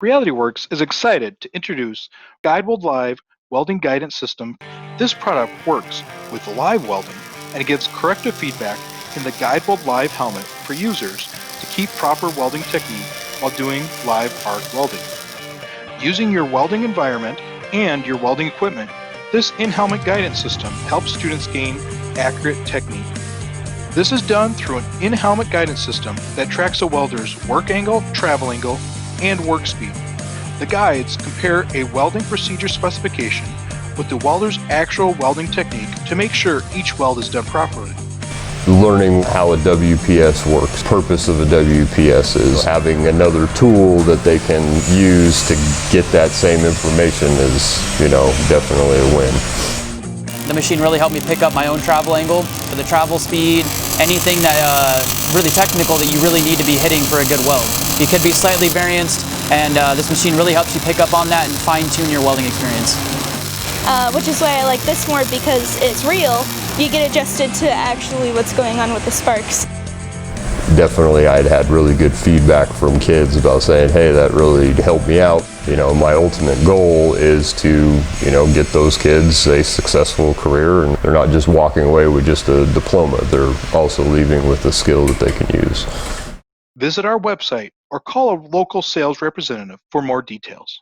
RealityWorks is excited to introduce guideWELD Live welding guidance system. This product works with live welding and it gives corrective feedback in the guideWELD Live helmet for users to keep proper welding technique while doing live arc welding. Using your welding environment and your welding equipment, this in-helmet guidance system helps students gain accurate technique. This is done through an in-helmet guidance system that tracks a welder's work angle, travel angle, and work speed. The guides compare a welding procedure specification with the welder's actual welding technique to make sure each weld is done properly. Learning how a WPS works. The purpose of a WPS is having another tool that they can use to get that same information is, definitely a win. The machine really helped me pick up my own travel angle, the travel speed, anything that really technical that you really need to be hitting for a good weld. You could be slightly varianced, and this machine really helps you pick up on that and fine-tune your welding experience. Which is why I like this more, because it's real. You get adjusted to actually what's going on with the sparks. Definitely I'd had really good feedback from kids about saying, hey, that really helped me out. My ultimate goal is to, get those kids a successful career, and they're not just walking away with just a diploma, they're also leaving with a skill that they can use. Visit our website or call a local sales representative for more details.